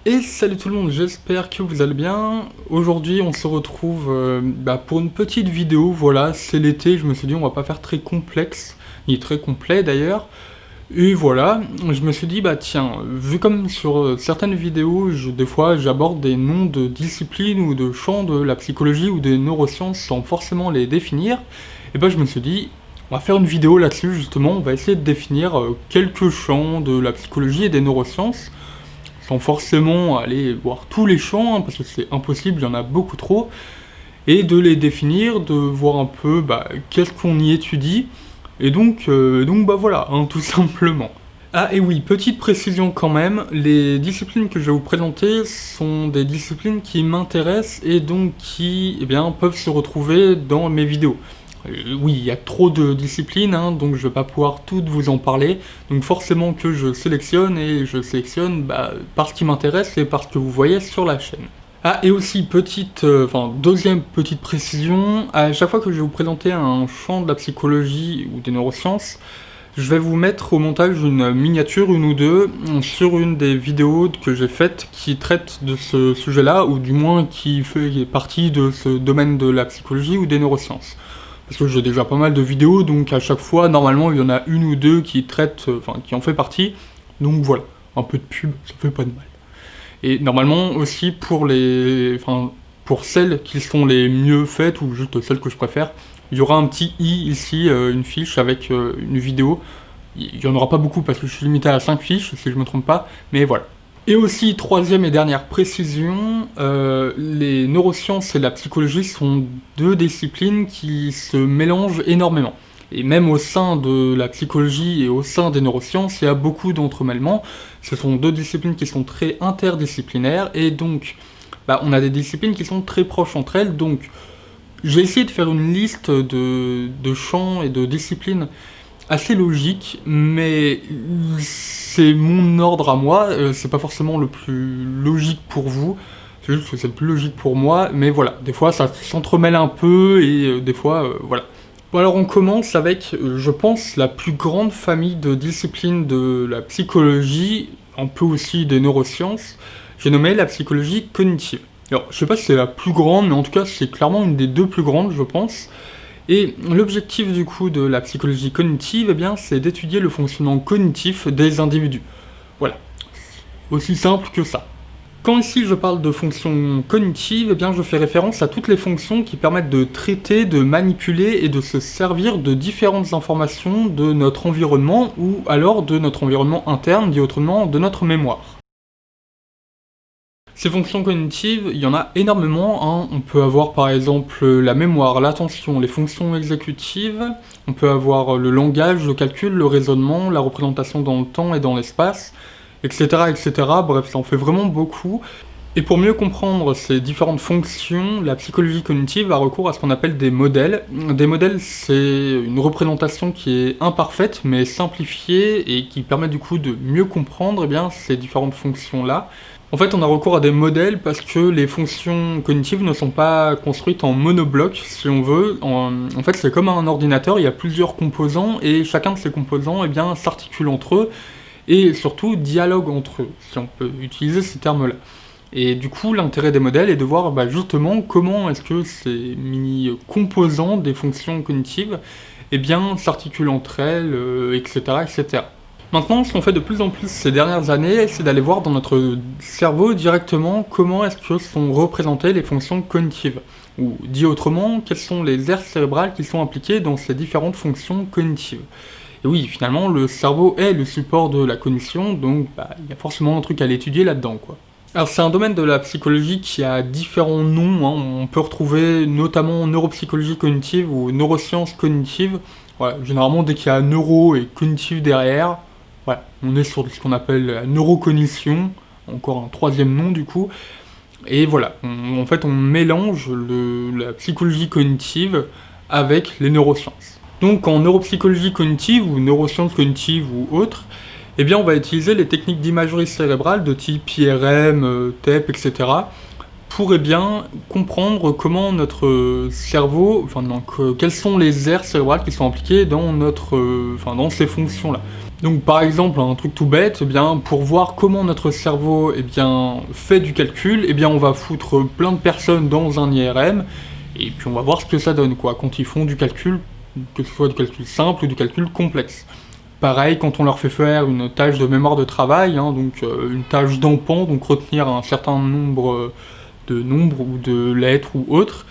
Et salut tout le monde, j'espère que vous allez bien. Aujourd'hui on se retrouve pour une petite vidéo, voilà, c'est l'été, je me suis dit on va pas faire très complexe, ni très complet d'ailleurs. Et voilà, je me suis dit bah tiens, vu comme sur certaines vidéos, des fois j'aborde des noms de disciplines ou de champs de la psychologie ou des neurosciences sans forcément les définir, et bah je me suis dit on va faire une vidéo là-dessus justement, on va essayer de définir quelques champs de la psychologie et des neurosciences sans forcément aller voir tous les champs, hein, parce que c'est impossible, il y en a beaucoup trop, et de les définir, de voir un peu qu'est-ce qu'on y étudie, et donc voilà, hein, tout simplement. Ah et oui, petite précision quand même, les disciplines que je vais vous présenter sont des disciplines qui m'intéressent et donc qui peuvent se retrouver dans mes vidéos. Oui, il y a trop de disciplines, hein, donc je vais pas pouvoir toutes vous en parler. Donc forcément que je sélectionne, et je sélectionne par ce qui m'intéresse et par ce que vous voyez sur la chaîne. Ah, et aussi, deuxième petite précision, à chaque fois que je vais vous présenter un champ de la psychologie ou des neurosciences, je vais vous mettre au montage une miniature, une ou deux, sur une des vidéos que j'ai faites qui traite de ce sujet-là, ou du moins qui fait partie de ce domaine de la psychologie ou des neurosciences. Parce que j'ai déjà pas mal de vidéos, donc à chaque fois, normalement, il y en a une ou deux qui traitent, qui en fait partie. Donc voilà, un peu de pub, ça fait pas de mal. Et normalement aussi pour celles qui sont les mieux faites, ou juste celles que je préfère, il y aura un petit i ici, une fiche avec une vidéo. Il y en aura pas beaucoup parce que je suis limité à 5 fiches, si je me trompe pas, mais voilà. Et aussi, troisième et dernière précision, les neurosciences et la psychologie sont deux disciplines qui se mélangent énormément. Et même au sein de la psychologie et au sein des neurosciences, il y a beaucoup d'entremêlements. Ce sont deux disciplines qui sont très interdisciplinaires, et donc on a des disciplines qui sont très proches entre elles. Donc j'ai essayé de faire une liste de champs et de disciplines assez logique, mais c'est mon ordre à moi, c'est pas forcément le plus logique pour vous, c'est juste que c'est le plus logique pour moi, mais voilà, des fois ça s'entremêle un peu, et des fois, voilà. Bon alors on commence avec, je pense, la plus grande famille de disciplines de la psychologie, un peu aussi des neurosciences, j'ai nommé la psychologie cognitive. Alors, je sais pas si c'est la plus grande, mais en tout cas c'est clairement une des deux plus grandes, je pense. Et l'objectif du coup de la psychologie cognitive, c'est d'étudier le fonctionnement cognitif des individus. Voilà, aussi simple que ça. Quand ici je parle de fonctions cognitives, je fais référence à toutes les fonctions qui permettent de traiter, de manipuler et de se servir de différentes informations de notre environnement, ou alors de notre environnement interne, dit autrement de notre mémoire. Ces fonctions cognitives, il y en a énormément, hein. On peut avoir par exemple la mémoire, l'attention, les fonctions exécutives, on peut avoir le langage, le calcul, le raisonnement, la représentation dans le temps et dans l'espace, etc., etc. Bref, ça en fait vraiment beaucoup. Et pour mieux comprendre ces différentes fonctions, la psychologie cognitive a recours à ce qu'on appelle des modèles. Des modèles, c'est une représentation qui est imparfaite, mais simplifiée, et qui permet du coup de mieux comprendre ces différentes fonctions-là. En fait, on a recours à des modèles parce que les fonctions cognitives ne sont pas construites en monobloc, si on veut. En fait, c'est comme un ordinateur, il y a plusieurs composants, et chacun de ces composants s'articule entre eux, et surtout dialogue entre eux, si on peut utiliser ces termes-là. Et du coup, l'intérêt des modèles est de voir justement comment est-ce que ces mini-composants des fonctions cognitives s'articulent entre elles, etc., etc. Maintenant, ce qu'on fait de plus en plus ces dernières années, c'est d'aller voir dans notre cerveau directement comment est-ce que sont représentées les fonctions cognitives. Ou dit autrement, quelles sont les aires cérébrales qui sont impliquées dans ces différentes fonctions cognitives. Et oui, finalement, le cerveau est le support de la cognition, donc il y a forcément un truc à l'étudier là-dedans, quoi. Alors c'est un domaine de la psychologie qui a différents noms, hein. On peut retrouver notamment neuropsychologie cognitive ou neurosciences cognitives. Voilà, généralement dès qu'il y a neuro et cognitif derrière, voilà, on est sur ce qu'on appelle la neurocognition, encore un troisième nom du coup. Et voilà, en fait on mélange la psychologie cognitive avec les neurosciences. Donc en neuropsychologie cognitive ou neurosciences cognitives ou autres, on va utiliser les techniques d'imagerie cérébrale de type IRM, TEP, etc. pour comprendre comment notre cerveau, quelles sont les aires cérébrales qui sont impliquées dans dans ces fonctions-là. Donc par exemple, un truc tout bête, eh bien, pour voir comment notre cerveau fait du calcul, on va foutre plein de personnes dans un IRM, et puis on va voir ce que ça donne, quoi, quand ils font du calcul, que ce soit du calcul simple ou du calcul complexe. Pareil, quand on leur fait faire une tâche de mémoire de travail, hein, donc une tâche d'empan, donc retenir un certain nombre de nombres ou de lettres ou autres,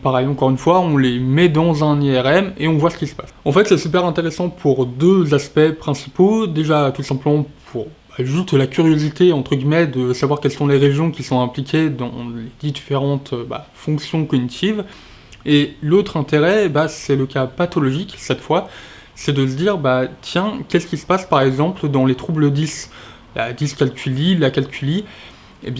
pareil, encore une fois, on les met dans un IRM et on voit ce qui se passe. En fait, c'est super intéressant pour deux aspects principaux. Déjà, tout simplement pour juste la curiosité, entre guillemets, de savoir quelles sont les régions qui sont impliquées dans les différentes fonctions cognitives. Et l'autre intérêt, c'est le cas pathologique, cette fois, c'est de se dire, tiens, qu'est-ce qui se passe, par exemple, dans les troubles 10, la dyscalculie, la calculie,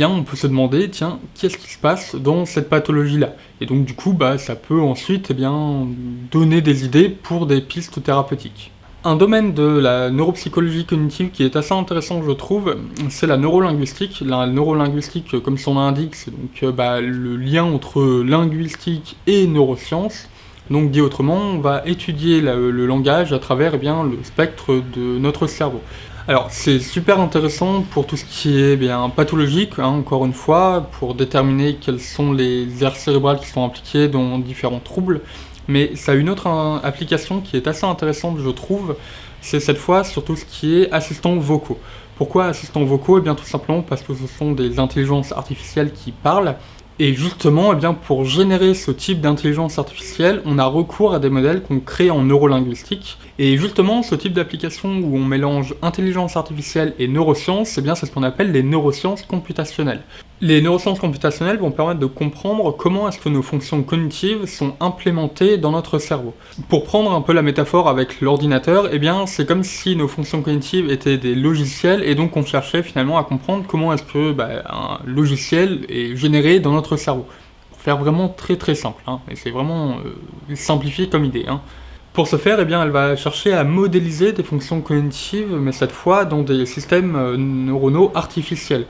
on peut se demander, tiens, qu'est-ce qui se passe dans cette pathologie-là? Et donc, du coup, ça peut ensuite, donner des idées pour des pistes thérapeutiques. Un domaine de la neuropsychologie cognitive qui est assez intéressant, je trouve, c'est la neurolinguistique. La neurolinguistique, comme son nom l'indique, c'est donc le lien entre linguistique et neurosciences. Donc, dit autrement, on va étudier le langage à travers le spectre de notre cerveau. Alors, c'est super intéressant pour tout ce qui est pathologique, hein, encore une fois, pour déterminer quelles sont les aires cérébrales qui sont impliquées dans différents troubles. Mais ça a une autre application qui est assez intéressante, je trouve, c'est cette fois sur tout ce qui est assistants vocaux. Pourquoi assistants vocaux? Tout simplement parce que ce sont des intelligences artificielles qui parlent. Et justement, pour générer ce type d'intelligence artificielle, on a recours à des modèles qu'on crée en neurolinguistique. Et justement, ce type d'application où on mélange intelligence artificielle et neurosciences, c'est ce qu'on appelle les neurosciences computationnelles. Les neurosciences computationnelles vont permettre de comprendre comment est-ce que nos fonctions cognitives sont implémentées dans notre cerveau. Pour prendre un peu la métaphore avec l'ordinateur, c'est comme si nos fonctions cognitives étaient des logiciels et donc on cherchait finalement à comprendre comment est-ce que un logiciel est généré dans notre cerveau. Pour faire vraiment très très simple, hein, et c'est vraiment simplifié comme idée. Hein. Pour ce faire, elle va chercher à modéliser des fonctions cognitives, mais cette fois dans des systèmes neuronaux artificiels.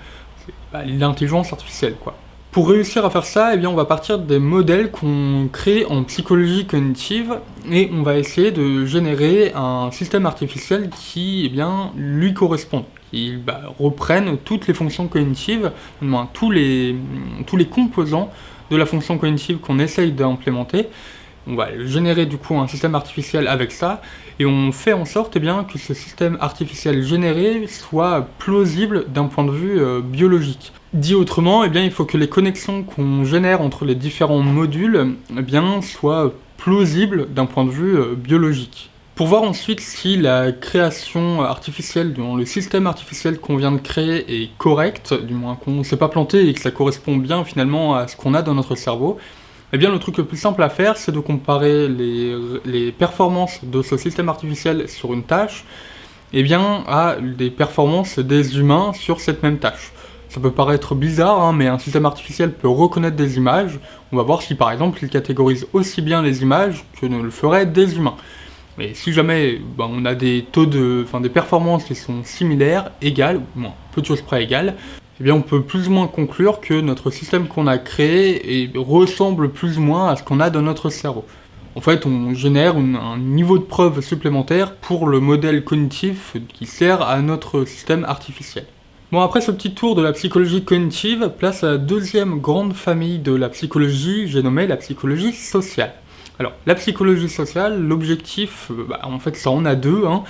L'intelligence artificielle, quoi. Pour réussir à faire ça, on va partir des modèles qu'on crée en psychologie cognitive et on va essayer de générer un système artificiel qui, lui corresponde, qui reprenne toutes les fonctions cognitives, tous les composants de la fonction cognitive qu'on essaye d'implémenter. On va générer du coup un système artificiel avec ça, et on fait en sorte que ce système artificiel généré soit plausible d'un point de vue biologique. Dit autrement, il faut que les connexions qu'on génère entre les différents modules soient plausibles d'un point de vue biologique. Pour voir ensuite si la création artificielle, le système artificiel qu'on vient de créer est correct, du moins qu'on ne s'est pas planté et que ça correspond bien finalement à ce qu'on a dans notre cerveau, le truc le plus simple à faire, c'est de comparer les performances de ce système artificiel sur une tâche, à des performances des humains sur cette même tâche. Ça peut paraître bizarre, hein, mais un système artificiel peut reconnaître des images. On va voir si par exemple il catégorise aussi bien les images que ne le feraient des humains. Mais si jamais on a des taux des performances qui sont similaires, égales, ou moins, peu de choses près égales, on peut plus ou moins conclure que notre système qu'on a créé ressemble plus ou moins à ce qu'on a dans notre cerveau. En fait, on génère un niveau de preuve supplémentaire pour le modèle cognitif qui sert à notre système artificiel. Bon, après ce petit tour de la psychologie cognitive, place à la deuxième grande famille de la psychologie, j'ai nommé la psychologie sociale. Alors, la psychologie sociale, l'objectif, en fait, ça en a deux, hein.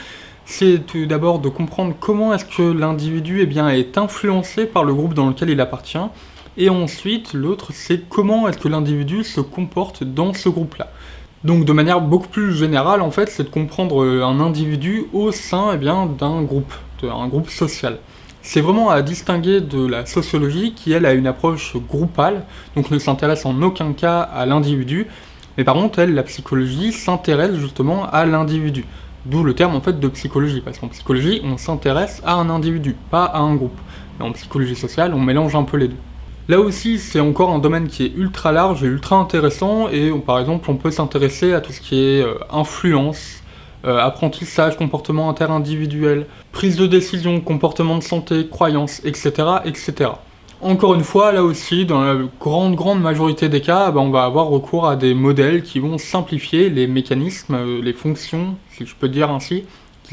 C'est tout d'abord de comprendre comment est-ce que l'individu est influencé par le groupe dans lequel il appartient, et ensuite l'autre c'est comment est-ce que l'individu se comporte dans ce groupe-là. Donc de manière beaucoup plus générale en fait, c'est de comprendre un individu au sein d'un groupe social. C'est vraiment à distinguer de la sociologie qui elle a une approche groupale, donc ne s'intéresse en aucun cas à l'individu, mais par contre la psychologie s'intéresse justement à l'individu. D'où le terme en fait de psychologie, parce qu'en psychologie, on s'intéresse à un individu, pas à un groupe. Et en psychologie sociale, on mélange un peu les deux. Là aussi, c'est encore un domaine qui est ultra large et ultra intéressant, et par exemple, on peut s'intéresser à tout ce qui est influence, apprentissage, comportement interindividuel, prise de décision, comportement de santé, croyances, etc., etc. Encore une fois, là aussi, dans la grande majorité des cas, on va avoir recours à des modèles qui vont simplifier les mécanismes, les fonctions, si je peux dire ainsi,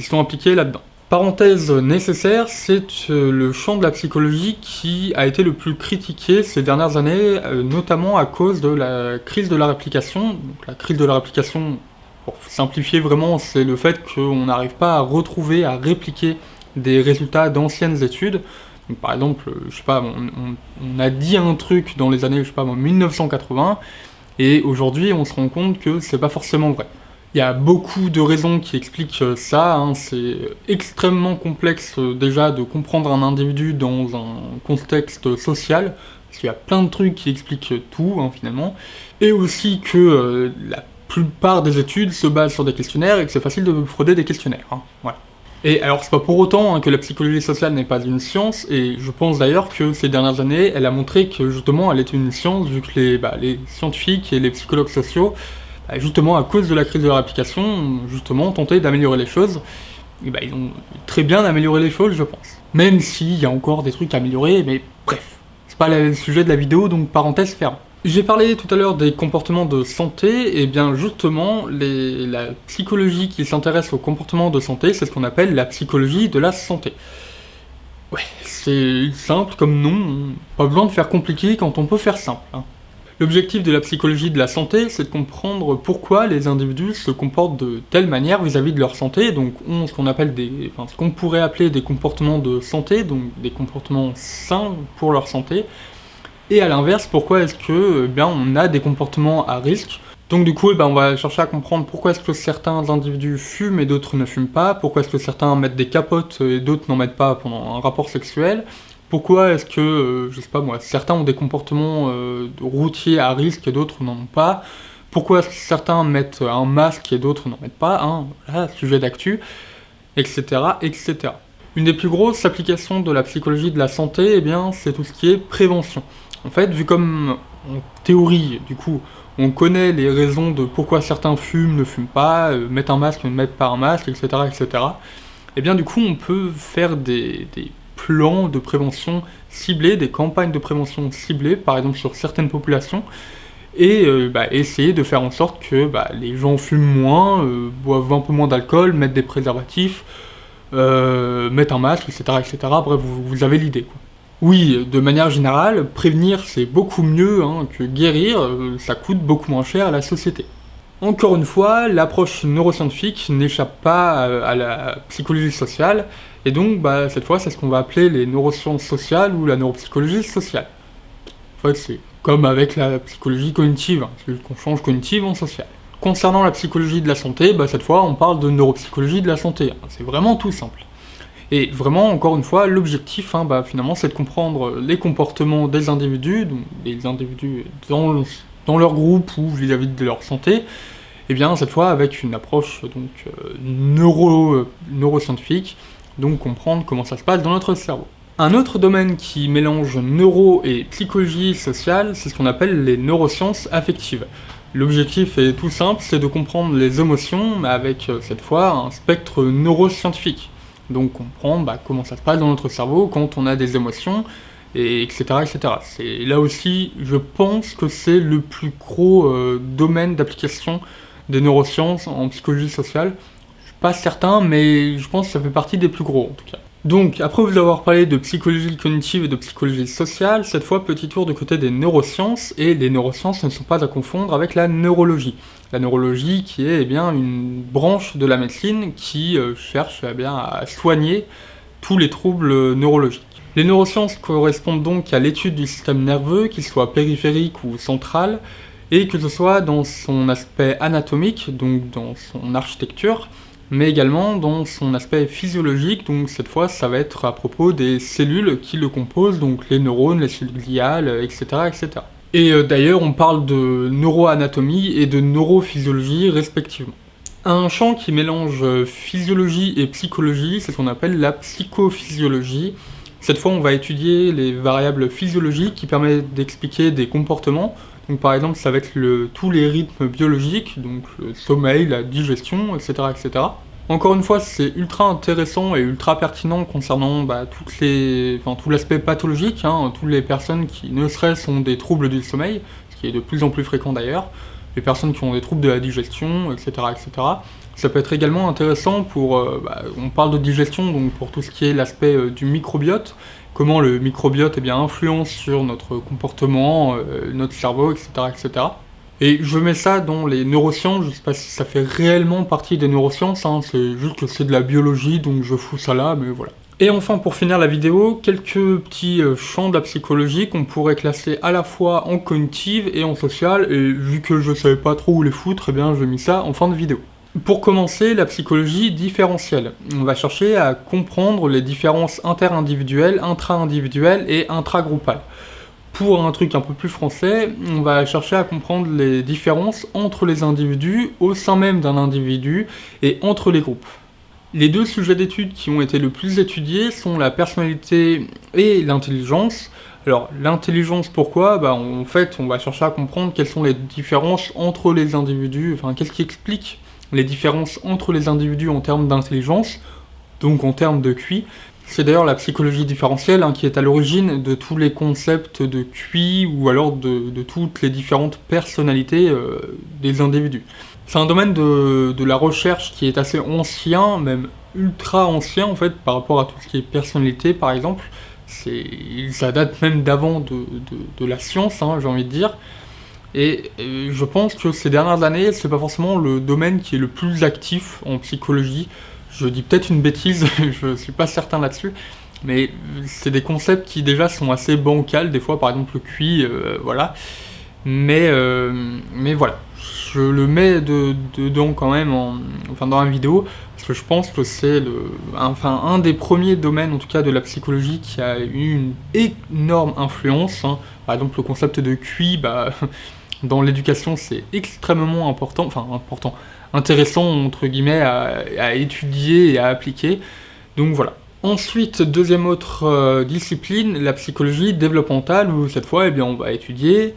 qui sont impliqués là-dedans. Parenthèse nécessaire, c'est le champ de la psychologie qui a été le plus critiqué ces dernières années, notamment à cause de la crise de la réplication. Donc, la crise de la réplication, pour simplifier vraiment, c'est le fait qu'on n'arrive pas à retrouver, à répliquer des résultats d'anciennes études. Donc, par exemple, je sais pas, on a dit un truc dans les années, je sais pas, 1980, et aujourd'hui on se rend compte que c'est pas forcément vrai. Il y a beaucoup de raisons qui expliquent ça, hein. C'est extrêmement complexe déjà de comprendre un individu dans un contexte social, parce qu'il y a plein de trucs qui expliquent tout, hein, finalement, et aussi que la plupart des études se basent sur des questionnaires et que c'est facile de frauder des questionnaires, hein. Voilà. Et alors c'est pas pour autant hein, que la psychologie sociale n'est pas une science, et je pense d'ailleurs que ces dernières années, elle a montré que justement elle était une science, vu que les scientifiques et les psychologues sociaux, justement à cause de la crise de la réplication, justement tenter d'améliorer les choses. Et ils ont très bien amélioré les choses, je pense. Même s'il y a encore des trucs à améliorer, mais bref. C'est pas le sujet de la vidéo, donc parenthèse ferme. J'ai parlé tout à l'heure des comportements de santé, et bien justement, la psychologie qui s'intéresse aux comportements de santé, c'est ce qu'on appelle la psychologie de la santé. Ouais, c'est simple comme nom, pas besoin de faire compliqué quand on peut faire simple, hein. L'objectif de la psychologie de la santé, c'est de comprendre pourquoi les individus se comportent de telle manière vis-à-vis de leur santé, donc ont ce qu'on appelle ce qu'on pourrait appeler des comportements de santé, donc des comportements sains pour leur santé, et à l'inverse, pourquoi est-ce que on a des comportements à risque. Donc du coup, on va chercher à comprendre pourquoi est-ce que certains individus fument et d'autres ne fument pas, pourquoi est-ce que certains mettent des capotes et d'autres n'en mettent pas pendant un rapport sexuel. Pourquoi est-ce que, je sais pas moi, certains ont des comportements routiers à risque et d'autres n'en ont pas. Pourquoi est-ce que certains mettent un masque et d'autres n'en mettent pas, hein, voilà, sujet d'actu, etc., etc. Une des plus grosses applications de la psychologie de la santé, c'est tout ce qui est prévention. En fait, vu comme, en théorie, du coup, on connaît les raisons de pourquoi certains fument, ne fument pas, mettent un masque, ne mettent pas un masque, etc., etc., du coup, on peut faire des plans de prévention ciblés, des campagnes de prévention ciblées, par exemple sur certaines populations, et essayer de faire en sorte que les gens fument moins, boivent un peu moins d'alcool, mettent des préservatifs, mettent un masque, etc., etc. Bref, vous avez l'idée, quoi. Oui, de manière générale, prévenir c'est beaucoup mieux que guérir, ça coûte beaucoup moins cher à la société. Encore une fois, l'approche neuroscientifique n'échappe pas à la psychologie sociale, et donc cette fois c'est ce qu'on va appeler les neurosciences sociales ou la neuropsychologie sociale. En fait c'est comme avec la psychologie cognitive, c'est juste qu'on change cognitive en sociale. Concernant la psychologie de la santé, cette fois on parle de neuropsychologie de la santé, c'est vraiment tout simple. Et vraiment, encore une fois, l'objectif finalement c'est de comprendre les comportements des individus, donc des individus dans leur groupe ou vis-à-vis de leur santé, cette fois avec une approche neuroscientifique, donc comprendre comment ça se passe dans notre cerveau. Un autre domaine qui mélange neuro et psychologie sociale, c'est ce qu'on appelle les neurosciences affectives. L'objectif est tout simple, c'est de comprendre les émotions, mais avec cette fois un spectre neuroscientifique. Donc comprendre comment ça se passe dans notre cerveau quand on a des émotions, et etc., etc. C'est là aussi, je pense que c'est le plus gros domaine d'application des neurosciences en psychologie sociale. Je suis pas certain, mais je pense que ça fait partie des plus gros en tout cas. Donc, après vous avoir parlé de psychologie cognitive et de psychologie sociale, cette fois petit tour du côté des neurosciences, et les neurosciences ne sont pas à confondre avec la neurologie. La neurologie qui est une branche de la médecine qui cherche à soigner tous les troubles neurologiques. Les neurosciences correspondent donc à l'étude du système nerveux, qu'il soit périphérique ou central, et que ce soit dans son aspect anatomique, donc dans son architecture, mais également dans son aspect physiologique, donc cette fois ça va être à propos des cellules qui le composent, donc les neurones, les cellules gliales, etc. etc. Et d'ailleurs on parle de neuroanatomie et de neurophysiologie respectivement. Un champ qui mélange physiologie et psychologie, c'est ce qu'on appelle la psychophysiologie. Cette fois on va étudier les variables physiologiques qui permettent d'expliquer des comportements. Donc par exemple ça va être tous les rythmes biologiques, donc le sommeil, la digestion, etc. etc. Encore une fois c'est ultra intéressant et ultra pertinent concernant tout l'aspect pathologique, toutes les personnes qui ne serait-ce ont des troubles du sommeil, ce qui est de plus en plus fréquent d'ailleurs. les personnes qui ont des troubles de la digestion, etc. etc. Ça peut être également intéressant pour, on parle de digestion, donc pour tout ce qui est l'aspect du microbiote, comment le microbiote eh bien, influence sur notre comportement, notre cerveau, etc., etc. Et je mets ça dans les neurosciences, je sais pas si ça fait réellement partie des neurosciences, hein, c'est juste que c'est de la biologie, donc je fous ça là, mais voilà. Et enfin, pour finir la vidéo, quelques petits champs de la psychologie qu'on pourrait classer à la fois en cognitive et en sociale, et vu que je savais pas trop où les foutre, eh bien j'ai mis ça en fin de vidéo. Pour commencer, la psychologie différentielle. On va chercher à comprendre les différences interindividuelles, intra-individuelles et intragroupales. Pour un truc un peu plus français, on va chercher à comprendre les différences entre les individus, au sein même d'un individu, et entre les groupes. Les deux sujets d'études qui ont été le plus étudiés sont la personnalité et l'intelligence. Alors, l'intelligence, pourquoi ? En fait, on va chercher à comprendre quelles sont les différences entre les individus, enfin, qu'est-ce qui explique les différences entre les individus en termes d'intelligence, donc en termes de QI. C'est d'ailleurs la psychologie différentielle qui est à l'origine de tous les concepts de QI ou alors de toutes les différentes personnalités des individus. C'est un domaine de la recherche qui est assez ancien, même ultra ancien en fait, par rapport à tout ce qui est personnalité par exemple. Ça date même d'avant de la science, j'ai envie de dire. Et je pense que ces dernières années, c'est pas forcément le domaine qui est le plus actif en psychologie. Je dis peut-être une bêtise, je suis pas certain là-dessus, mais c'est des concepts qui déjà sont assez bancals, des fois par exemple le QI, voilà. Mais voilà, je le mets dedans quand même, dans la vidéo, parce que je pense que c'est un des premiers domaines en tout cas de la psychologie qui a eu une énorme influence. Par exemple le concept de QI, dans l'éducation c'est extrêmement important, intéressant entre guillemets à étudier et à appliquer, donc voilà. Ensuite, deuxième autre discipline, la psychologie développementale, où cette fois on va étudier,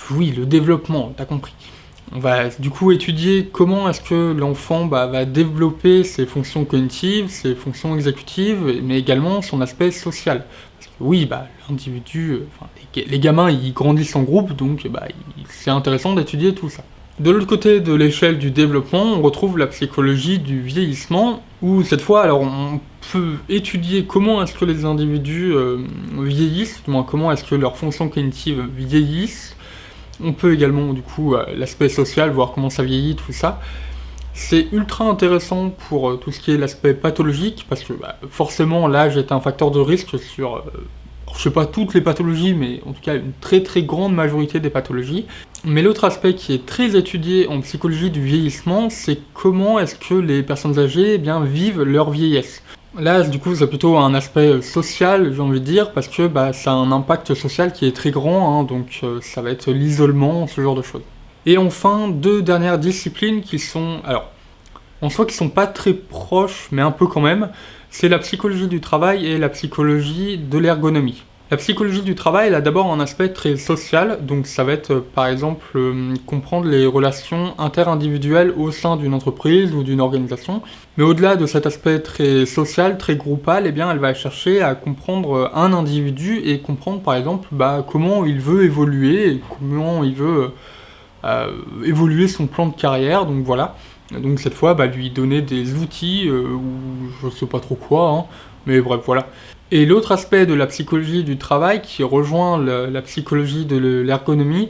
oui, le développement, t'as compris. On va du coup étudier comment est-ce que l'enfant va développer ses fonctions cognitives, ses fonctions exécutives, mais également son aspect social. Parce que oui, l'individu, les gamins, ils grandissent en groupe, donc c'est intéressant d'étudier tout ça. De l'autre côté de l'échelle du développement, on retrouve la psychologie du vieillissement, où cette fois, alors on peut étudier comment est-ce que les individus vieillissent, du moins comment est-ce que leurs fonctions cognitives vieillissent. On peut également, du coup, l'aspect social, voir comment ça vieillit, tout ça. C'est ultra intéressant pour tout ce qui est l'aspect pathologique, parce que forcément l'âge est un facteur de risque sur... je sais pas toutes les pathologies, mais en tout cas une très très grande majorité des pathologies. Mais l'autre aspect qui est très étudié en psychologie du vieillissement, c'est comment est-ce que les personnes âgées vivent leur vieillesse. Là, du coup, c'est plutôt un aspect social, j'ai envie de dire, parce que ça a un impact social qui est très grand, donc ça va être l'isolement, ce genre de choses. Et enfin, deux dernières disciplines qui sont, alors, en soi qui sont pas très proches, mais un peu quand même, c'est la psychologie du travail et la psychologie de l'ergonomie. La psychologie du travail, elle a d'abord un aspect très social, donc ça va être par exemple comprendre les relations interindividuelles au sein d'une entreprise ou d'une organisation. Mais au-delà de cet aspect très social, très groupal, elle va chercher à comprendre un individu et comprendre par exemple comment il veut évoluer, et comment il veut évoluer son plan de carrière, donc voilà. Donc cette fois, lui donner des outils, ou je sais pas trop quoi, mais bref, voilà. Et l'autre aspect de la psychologie du travail, qui rejoint la psychologie de l'ergonomie,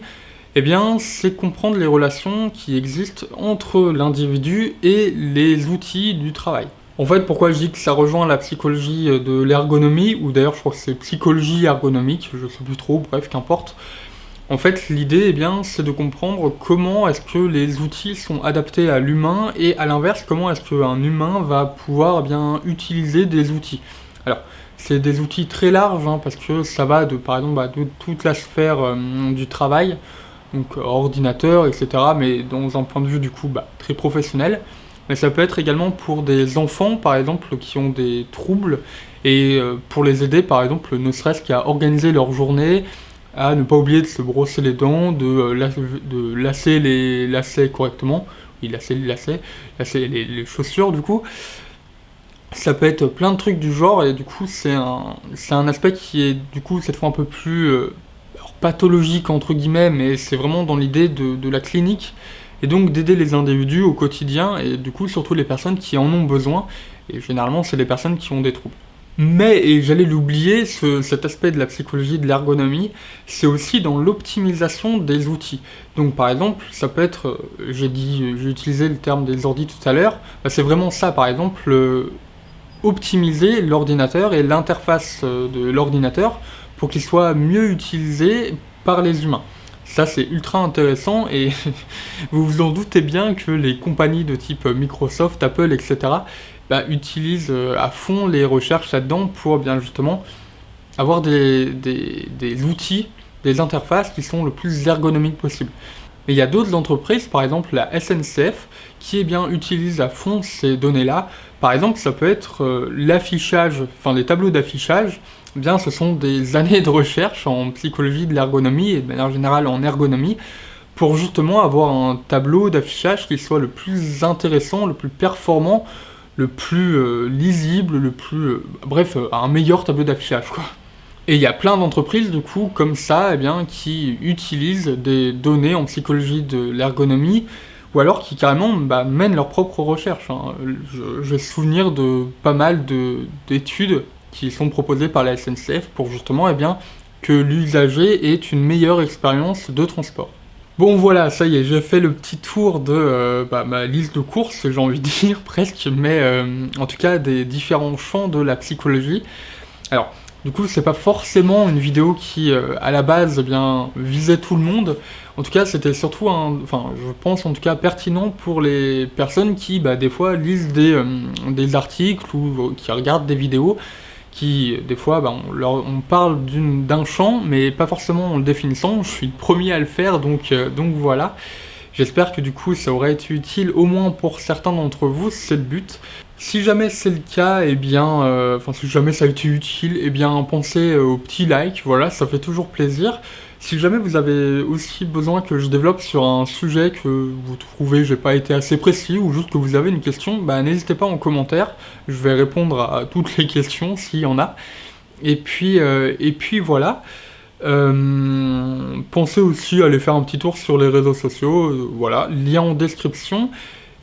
c'est comprendre les relations qui existent entre l'individu et les outils du travail. En fait, pourquoi je dis que ça rejoint la psychologie de l'ergonomie, ou d'ailleurs je crois que c'est psychologie ergonomique, je sais plus trop, bref, qu'importe. En fait, l'idée, c'est de comprendre comment est-ce que les outils sont adaptés à l'humain, et à l'inverse, comment est-ce qu'un humain va pouvoir utiliser des outils. Alors, c'est des outils très larges, parce que ça va par exemple, de toute la sphère du travail, donc ordinateur, etc., mais dans un point de vue, du coup, très professionnel. Mais ça peut être également pour des enfants, par exemple, qui ont des troubles, et pour les aider, par exemple, ne serait-ce qu'à organiser leur journée, à ne pas oublier de se brosser les dents, de lasser les lacets correctement, lasser les chaussures du coup. Ça peut être plein de trucs du genre, et du coup c'est un aspect qui est du coup cette fois un peu plus pathologique entre guillemets, mais c'est vraiment dans l'idée de la clinique, et donc d'aider les individus au quotidien, et du coup surtout les personnes qui en ont besoin, et généralement c'est les personnes qui ont des troubles. Mais, et j'allais l'oublier, cet aspect de la psychologie de l'ergonomie, c'est aussi dans l'optimisation des outils. Donc par exemple, ça peut être, j'ai utilisé le terme des ordi tout à l'heure, bah, c'est vraiment ça par exemple, optimiser l'ordinateur et l'interface de l'ordinateur pour qu'il soit mieux utilisé par les humains. Ça c'est ultra intéressant et vous vous en doutez bien que les compagnies de type Microsoft, Apple, etc. Bah, utilisent à fond les recherches là-dedans pour bien justement avoir des outils, des interfaces qui sont le plus ergonomiques possible. Mais il y a d'autres entreprises, par exemple la SNCF, qui bien utilise à fond ces données-là. Par exemple, ça peut être l'affichage, enfin les tableaux d'affichage. Bien, ce sont des années de recherche en psychologie de l'ergonomie et de manière générale en ergonomie pour justement avoir un tableau d'affichage qui soit le plus intéressant, le plus performant, le plus lisible, le plus... bref, un meilleur tableau d'affichage, quoi. Et il y a plein d'entreprises, du coup, comme ça, eh bien, qui utilisent des données en psychologie de l'ergonomie, ou alors qui carrément mènent leurs propres recherches. Hein. J'ai souvenir de pas mal d'études qui sont proposées par la SNCF pour justement, eh bien, que l'usager ait une meilleure expérience de transport. Bon voilà, ça y est, j'ai fait le petit tour de ma liste de courses, j'ai envie de dire presque, mais en tout cas des différents champs de la psychologie. Alors, du coup, c'est pas forcément une vidéo qui, à la base, eh bien, visait tout le monde. En tout cas, c'était surtout je pense en tout cas pertinent pour les personnes qui, des fois, lisent des articles ou qui regardent des vidéos qui, des fois, on parle d'un champ, mais pas forcément en le définissant. Je suis le premier à le faire, donc voilà. J'espère que du coup, ça aurait été utile, au moins pour certains d'entre vous, c'est le but. Si jamais c'est le cas, eh bien, si jamais ça a été utile, eh bien, pensez au petit like, voilà, ça fait toujours plaisir. Si jamais vous avez aussi besoin que je développe sur un sujet que vous trouvez j'ai pas été assez précis ou juste que vous avez une question, n'hésitez pas en commentaire, je vais répondre à toutes les questions s'il y en a. Et puis voilà. Pensez aussi à aller faire un petit tour sur les réseaux sociaux, voilà, lien en description.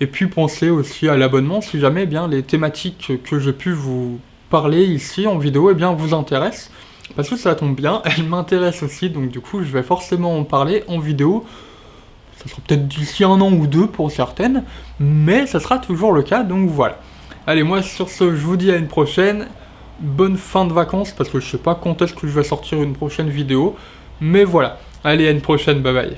Et puis pensez aussi à l'abonnement si jamais les thématiques que j'ai pu vous parler ici en vidéo vous intéressent. Parce que ça tombe bien, elles m'intéressent aussi, donc du coup je vais forcément en parler en vidéo. Ça sera peut-être d'ici 1 an ou 2 pour certaines, mais ça sera toujours le cas, donc voilà. Allez, moi sur ce, je vous dis à une prochaine. Bonne fin de vacances, parce que je sais pas quand est-ce que je vais sortir une prochaine vidéo. Mais voilà, allez à une prochaine, bye bye.